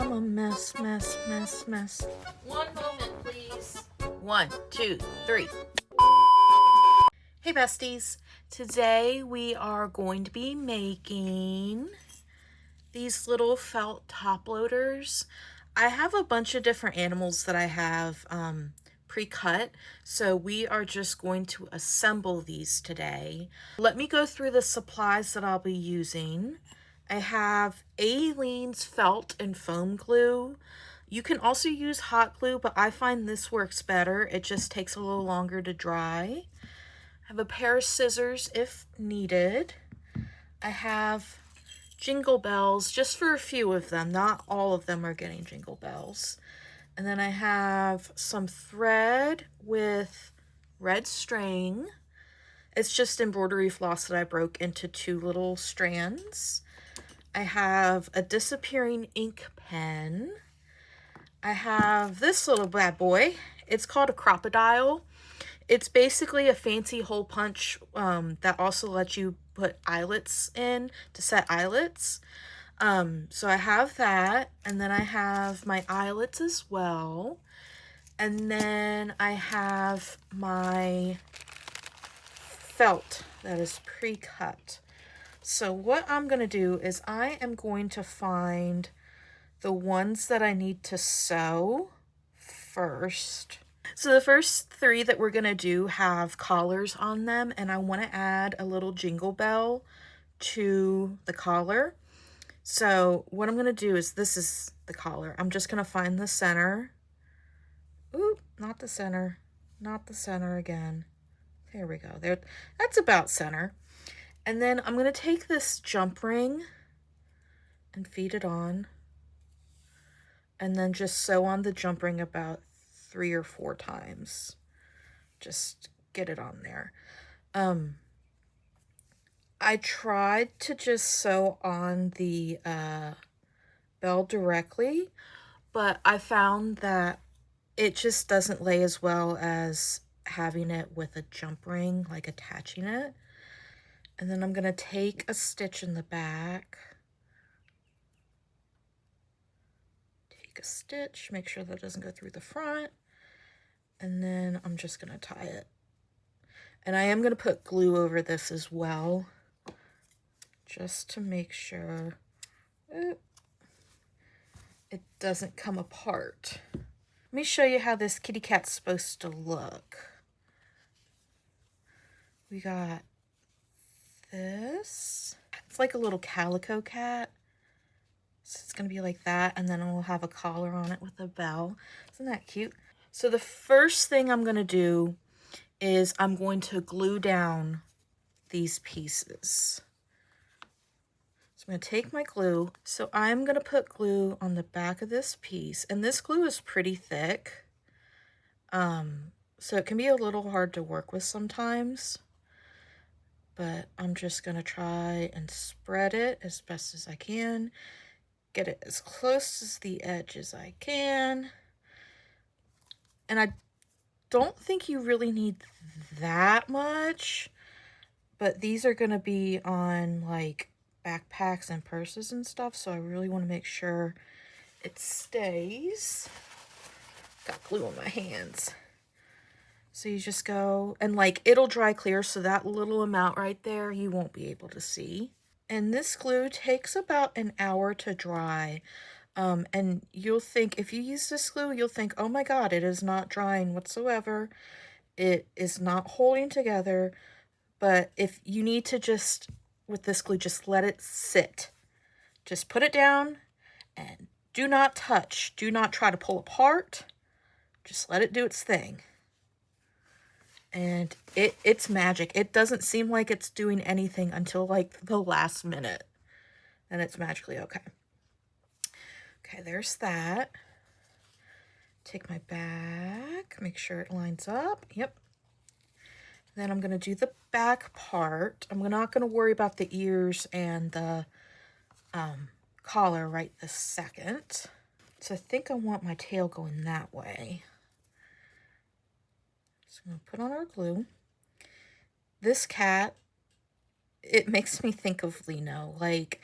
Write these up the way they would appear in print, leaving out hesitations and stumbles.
I'm a mess, mess, mess, mess. One moment, please. 1, 2, 3. Hey besties, today we are going to be making these little felt top loaders. I have a bunch of different animals that I have pre-cut, so we are just going to assemble these today. Let me go through the supplies that I'll be using. I have Alene's felt and foam glue. You can also use hot glue, but I find this works better. It just takes a little longer to dry. I have a pair of scissors if needed. I have jingle bells, just for a few of them. Not all of them are getting jingle bells. And then I have some thread with red string. It's just embroidery floss that I broke into 2 little strands. I have a disappearing ink pen. I have this little bad boy. It's called a Crop-A-Dile. It's basically a fancy hole punch that also lets you put eyelets in to set eyelets. So I have that, and then I have my eyelets as well. And then I have my felt that is pre-cut. So what I'm going to do is I am going to find the ones that I need to sew first. So the first 3 that we're going to do have collars on them, and I want to add a little jingle bell to the collar. So what I'm going to do is, this is the collar. I'm just going to find the center. Oop, not the center. Not the center again. There we go. There, that's about center. And then I'm going to take this jump ring and feed it on. And then just sew on the jump ring about 3 or 4 times. Just get it on there. I tried to just sew on the bell directly, but I found that it just doesn't lay as well as having it with a jump ring, like attaching it. And then I'm going to take a stitch in the back. Take a stitch, make sure that doesn't go through the front. And then I'm just going to tie it. And I am going to put glue over this as well, just to make sure it doesn't come apart. Let me show you how this kitty cat's supposed to look. We got this. It's like a little calico cat. So it's going to be like that, and then it'll have a collar on it with a bell. Isn't that cute? So the first thing I'm going to do is I'm going to glue down these pieces. So I'm going to take my glue. So I'm going to put glue on the back of this piece, and this glue is pretty thick. So it can be a little hard to work with sometimes. But I'm just going to try and spread it as best as I can. Get it as close as the edge as I can. And I don't think you really need that much. But these are going to be on like backpacks and purses and stuff. So I really want to make sure it stays. Got glue on my hands. So you just go, and like it'll dry clear, so that little amount right there you won't be able to see. And this glue takes about an hour to dry. And you'll think, if you use this glue, you'll think, oh my god, it is not drying whatsoever. It is not holding together. But if you need to just, with this glue, just let it sit. Just put it down and do not touch. Do not try to pull apart. Just let it do its thing. And it's magic. It doesn't seem like it's doing anything until like the last minute. And it's magically okay. Okay, there's that. Take my back, make sure it lines up. Yep. Then I'm going to do the back part. I'm not going to worry about the ears and the collar right this second. So I think I want my tail going that way. So I'm going to put on our glue. This cat, it makes me think of Lino. Like,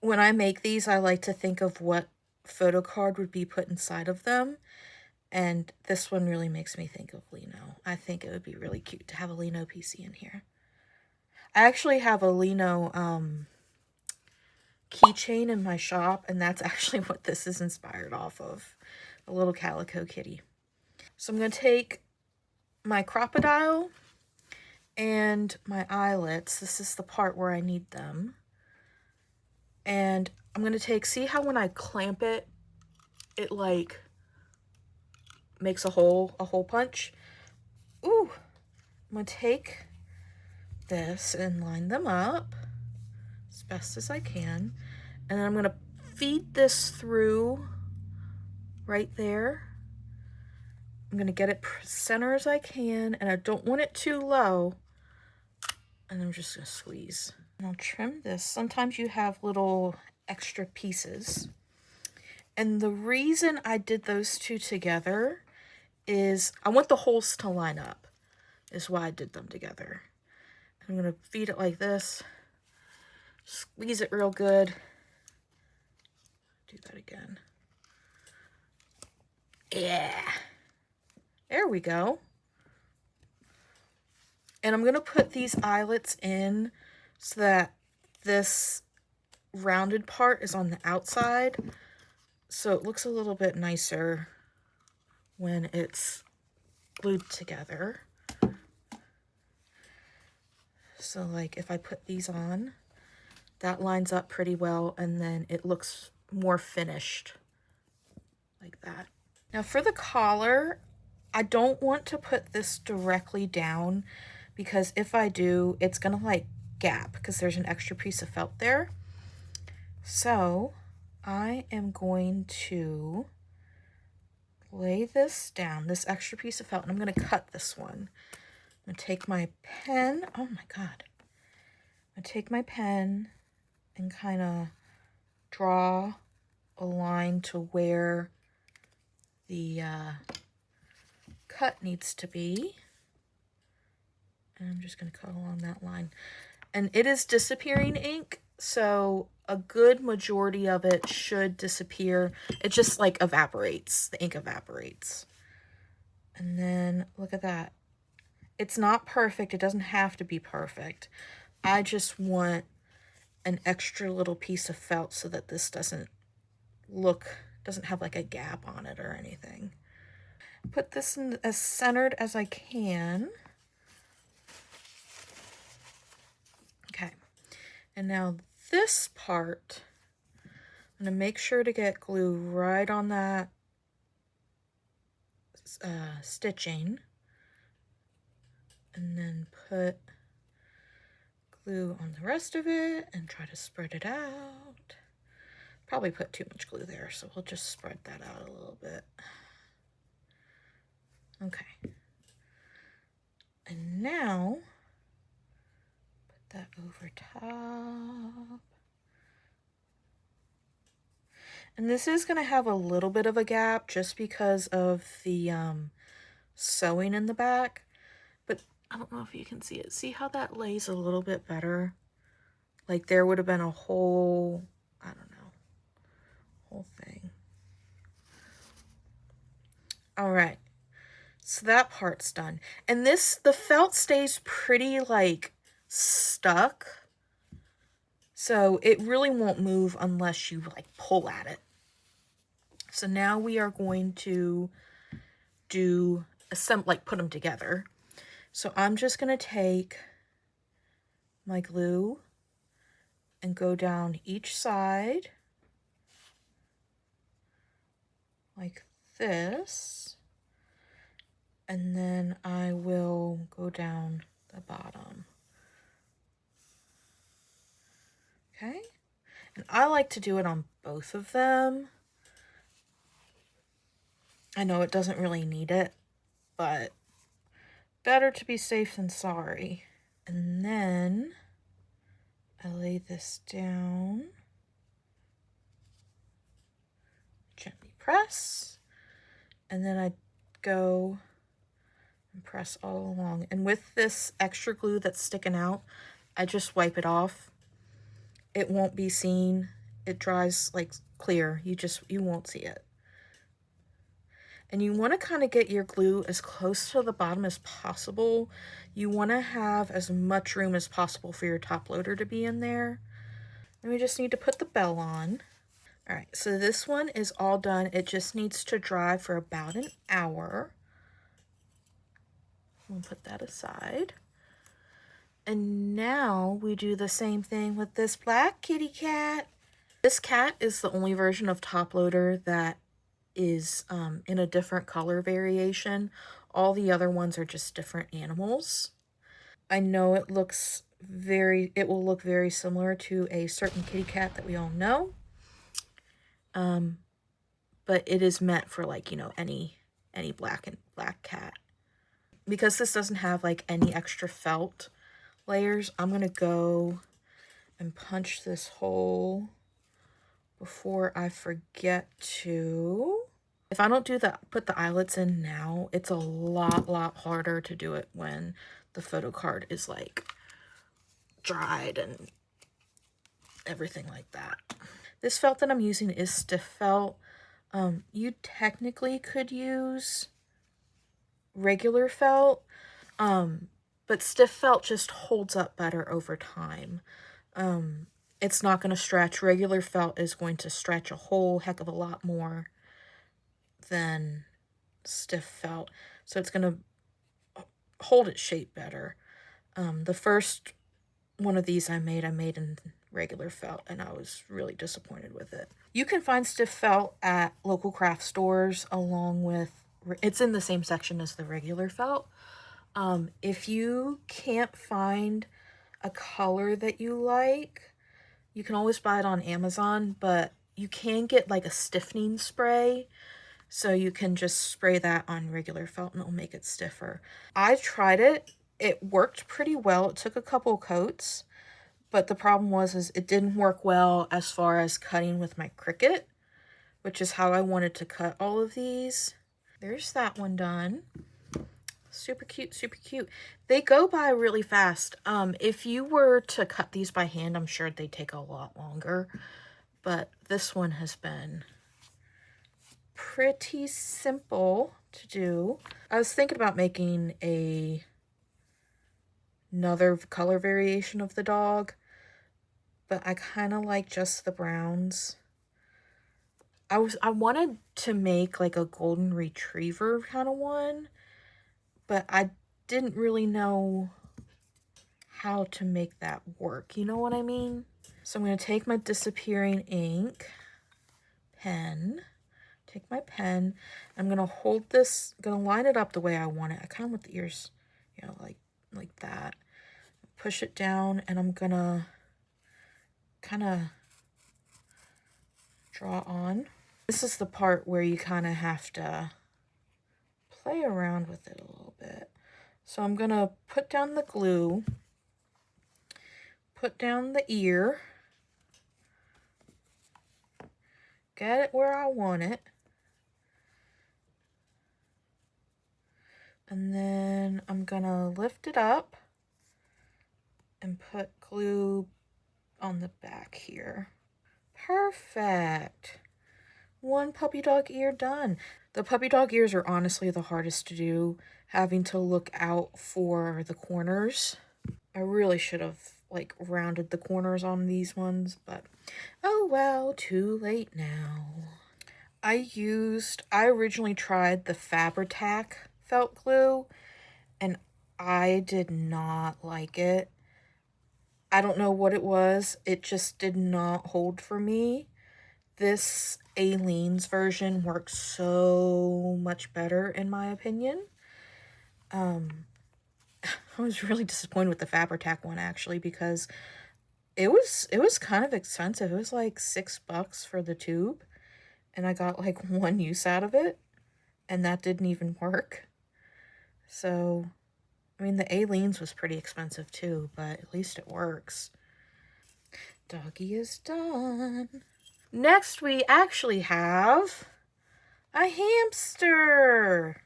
when I make these, I like to think of what photocard would be put inside of them. And this one really makes me think of Lino. I think it would be really cute to have a Lino PC in here. I actually have a Lino keychain in my shop, and that's actually what this is inspired off of. A little Calico kitty. So I'm going to take my Crop-A-Dile and my eyelets. This is the part where I need them. And I'm going to take, see how when I clamp it, it like makes a hole punch? Ooh, I'm going to take this and line them up as best as I can. And then I'm going to feed this through right there. I'm going to get it center as I can, and I don't want it too low. And I'm just going to squeeze. And I'll trim this. Sometimes you have little extra pieces. And the reason I did those two together is I want the holes to line up, is why I did them together. I'm going to feed it like this. Squeeze it real good. Do that again. Yeah. There we go. And I'm going to put these eyelets in so that this rounded part is on the outside. So it looks a little bit nicer when it's glued together. So like if I put these on, that lines up pretty well, and then it looks more finished like that. Now for the collar, I don't want to put this directly down, because if I do, it's gonna like gap because there's an extra piece of felt there. So I am going to lay this down, this extra piece of felt, and I'm gonna cut this one. I'm gonna take my pen, oh my God. I'm gonna take my pen and kind of draw a line to where the cut needs to be. And I'm just going to cut along that line. And it is disappearing ink, so a good majority of it should disappear. It just like evaporates. The ink evaporates. And then look at that. It's not perfect. It doesn't have to be perfect. I just want an extra little piece of felt so that this doesn't have like a gap on it or anything. Put this in as centered as I can. Okay, and now this part, I'm going to make sure to get glue right on that stitching, and then put glue on the rest of it and try to spread it out. Probably put too much glue there, so we'll just spread that out a little bit. Okay. And now, put that over top. And this is going to have a little bit of a gap just because of the sewing in the back. But I don't know if you can see it. See how that lays a little bit better? Like there would have been a whole, I don't know, whole thing. All right. So that part's done. And the felt stays pretty like stuck. So it really won't move unless you like pull at it. So now we are going to do put them together. So I'm just going to take my glue and go down each side like this. And then I will go down the bottom. Okay. And I like to do it on both of them. I know it doesn't really need it, but better to be safe than sorry. And then I lay this down. Gently press. And then I go and press all along. And with this extra glue that's sticking out, I just wipe it off. It won't be seen. it dries like clear. You won't see it. And you want to kind of get your glue as close to the bottom as possible. You want to have as much room as possible for your top loader to be in there. And we just need to put the bell on. All right, so this one is all done. It just needs to dry for about an hour. We'll put that aside. And now we do the same thing with this black kitty cat. This cat is the only version of top loader that is in a different color variation. All the other ones are just different animals. I know it will look very similar to a certain kitty cat that we all know. But it is meant for, like, you know, any black cat. Because this doesn't have like any extra felt layers, I'm gonna go and punch this hole before I forget to. If I don't put the eyelets in now, it's a lot harder to do it when the photocard is like dried and everything like that. This felt that I'm using is stiff felt. You technically could use regular felt, but stiff felt just holds up better over time. It's not going to stretch. Regular felt is going to stretch a whole heck of a lot more than stiff felt, so it's going to hold its shape better. The first one of these I made in regular felt, and I was really disappointed with it. You can find stiff felt at local craft stores along with, it's in the same section as the regular felt. If you can't find a color that you like, you can always buy it on Amazon, but you can get like a stiffening spray, so you can just spray that on regular felt and it'll make it stiffer. I tried it. It worked pretty well. It took a couple coats, but the problem was it didn't work well as far as cutting with my Cricut, which is how I wanted to cut all of these. There's that one done. Super cute, super cute. They go by really fast. If you were to cut these by hand, I'm sure they take a lot longer, but this one has been pretty simple to do. I was thinking about making another color variation of the dog, but I kind of like just the browns. I wanted to make like a golden retriever kind of one, but I didn't really know how to make that work. You know what I mean? So I'm going to take my disappearing ink pen, take my pen, I'm going to hold this, I'm going to line it up the way I want it. I kind of want the ears, you know, like that. Push it down, and I'm going to kind of draw on. This is the part where you kind of have to play around with it a little bit. So I'm going to put down the glue, put down the ear, get it where I want it, and then I'm going to lift it up and put glue on the back here. Perfect. One puppy dog ear done. The puppy dog ears are honestly the hardest to do, having to look out for the corners. I really should have like rounded the corners on these ones, but oh well, too late now. I originally tried the Fabri-Tac felt glue, and I did not like it. I don't know what it was. It just did not hold for me. This Alene's version works so much better, in my opinion. I was really disappointed with the Fabri-Tac one, actually, because it was kind of expensive. It was like $6 for the tube, and I got like one use out of it, and that didn't even work. So, I mean, the Alene's was pretty expensive too, but at least it works. Doggy is done. Next, we actually have a hamster,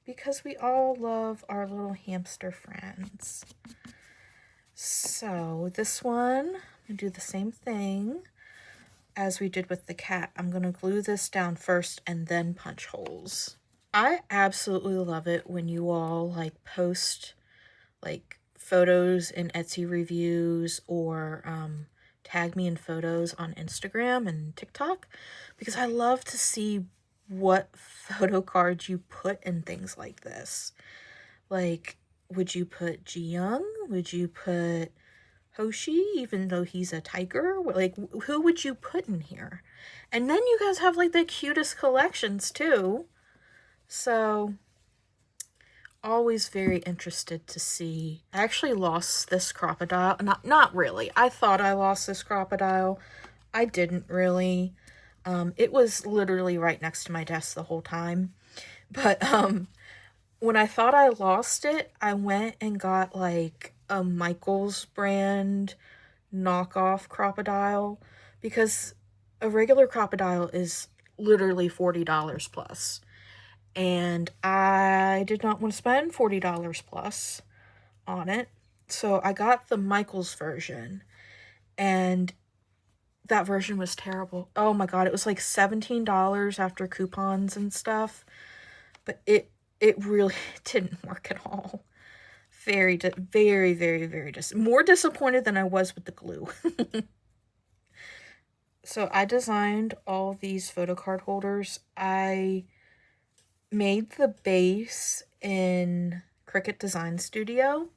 because we all love our little hamster friends. So this one, I'm gonna do the same thing. as we did with the cat, I'm going to glue this down first and then punch holes. I absolutely love it when you all like post like photos in Etsy reviews or tag me in photos on Instagram and TikTok, because I love to see what photo cards you put in things like this. Like, would you put Jiyoung? Would you put Hoshi, even though he's a tiger? Like, who would you put in here? And then you guys have like the cutest collections too. So always very interested to see. I actually lost this Crop-A-Dile. Not really. I thought I lost this Crop-A-Dile. I didn't really. It was literally right next to my desk the whole time. But when I thought I lost it, I went and got like a Michaels brand knockoff Crop-A-Dile, because a regular Crop-A-Dile is literally $40 plus. And I did not want to spend $40 plus on it. So I got the Michaels version, and that version was terrible. Oh my god, it was like $17 after coupons and stuff. But it really didn't work at all. Very, more disappointed than I was with the glue. So I designed all these photo card holders. I made the base in Cricut Design Studio,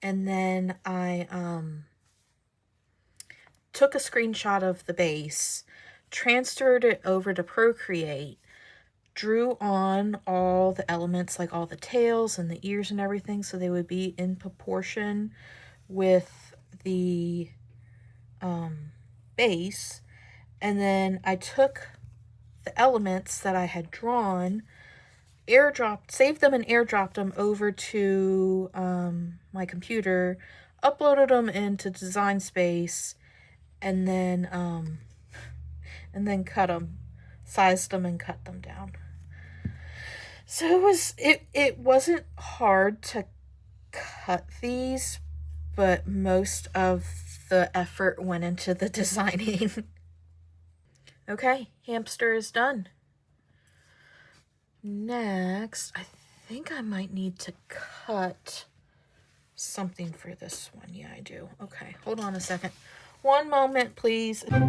and then I took a screenshot of the base, transferred it over to Procreate, drew on all the elements, like all the tails and the ears and everything, so they would be in proportion with the base. And then I took the elements that I had drawn, saved them and airdropped them over to my computer, uploaded them into Design Space, and then cut them, sized them and cut them down. So it wasn't hard to cut these, but most of the effort went into the designing. Okay, Hamster is done. Next, I think I might need to cut something for this one. Yeah, I do. Okay, hold on a second. One moment, please. Oh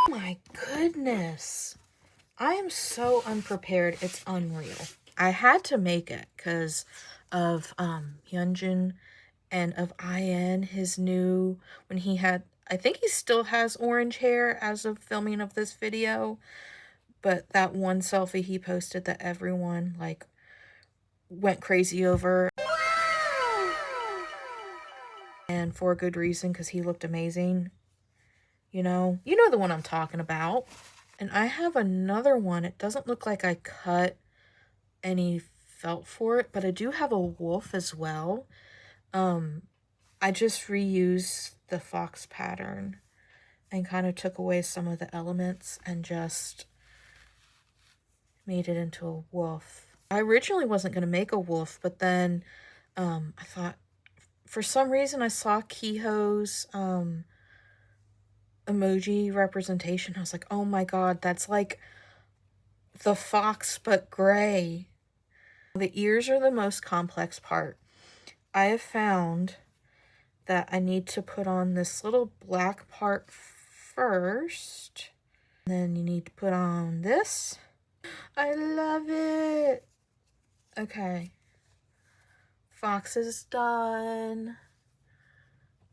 my goodness. I am so unprepared. It's unreal. I had to make it because of Hyunjin and of IN, his new, when he had, I think he still has orange hair as of filming of this video, but that one selfie he posted that everyone like went crazy over, and for a good reason, because he looked amazing. You know the one I'm talking about. And I have another one. It doesn't look like I cut any felt for it, but I do have a wolf as well. I just reused the fox pattern and kind of took away some of the elements and just made it into a wolf. I originally wasn't going to make a wolf, but then I thought, for some reason I saw Kiho's emoji representation. I was like, oh my god, that's like the fox but gray. The ears are the most complex part. I have found that I need to put on this little black part first. And then you need to put on this. I love it. Okay. Fox is done.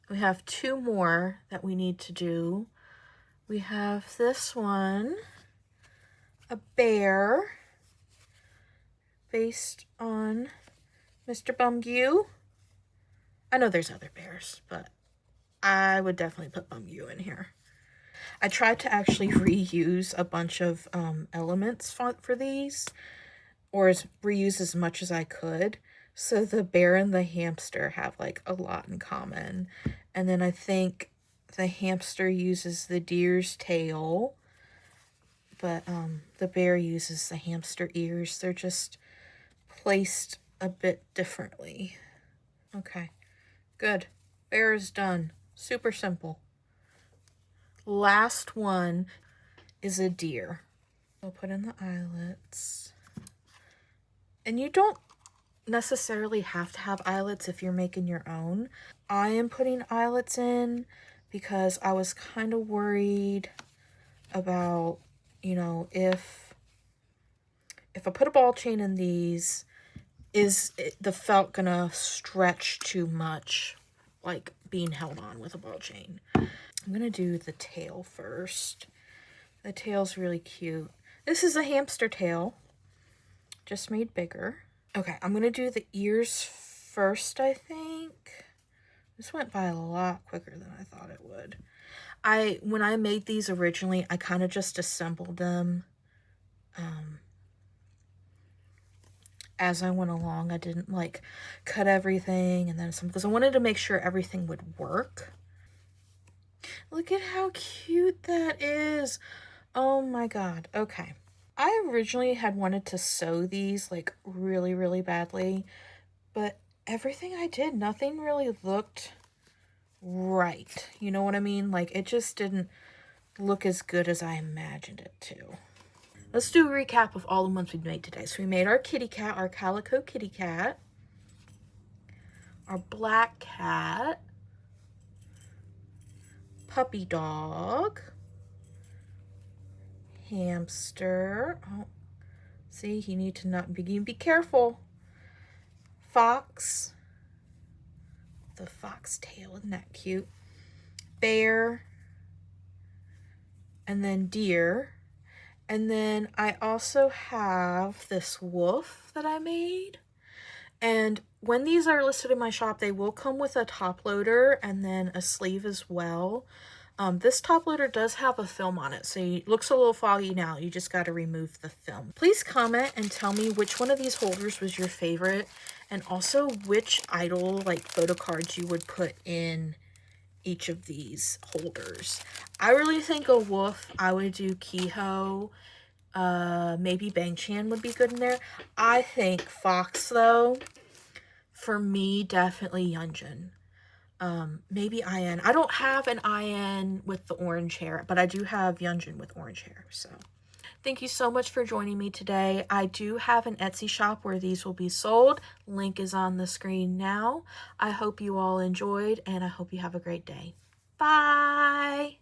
We have two more that we need to do. We have this one, a bear, based on Mr. Bumgyu. I know there's other bears, but I would definitely put Bumgyu in here. I tried to actually reuse a bunch of elements for these, or reuse as much as I could. So the bear and the hamster have like a lot in common. And then I think the hamster uses the deer's tail, but the bear uses the hamster ears. They're just placed a bit differently. Okay, good. Bear is done. Super simple. Last one is a deer. I'll put in the eyelets. And you don't necessarily have to have eyelets if you're making your own. I am putting eyelets in because I was kind of worried about, you know, if I put a ball chain in these, is the felt gonna stretch too much, like being held on with a ball chain. I'm gonna do the tail first. The tail's really cute. This is a hamster tail, just made bigger. Okay, I'm gonna do the ears first, I think. This went by a lot quicker than I thought it would. When I made these originally, I kind of just assembled them as I went along. I didn't like cut everything and then some, because I wanted to make sure everything would work. Look at how cute that is. Oh my god. Okay. I originally had wanted to sew these like really, really badly, but everything I did, nothing really looked right. You know what I mean? Like it just didn't look as good as I imagined it to. Let's do a recap of all the ones we made today. So we made our kitty cat, our Calico kitty cat, our black cat, puppy dog, hamster. Oh, see, you need to not be careful. Fox, the fox tail, isn't that cute? Bear, and then deer. And then I also have this wolf that I made. And when these are listed in my shop, they will come with a top loader and then a sleeve as well. This top loader does have a film on it, so it looks a little foggy now. You just got to remove the film. Please comment and tell me which one of these holders was your favorite, and also which idol like photo cards you would put in each of these holders. I really think a wolf, I would do Kehoe. Maybe Bang Chan would be good in there. I think Fox, though, for me, definitely Yunjin. Maybe IN. I don't have an IN with the orange hair, but I do have Yunjin with orange hair. So thank you so much for joining me today. I do have an Etsy shop where these will be sold. Link is on the screen now. I hope you all enjoyed, and I hope you have a great day. Bye!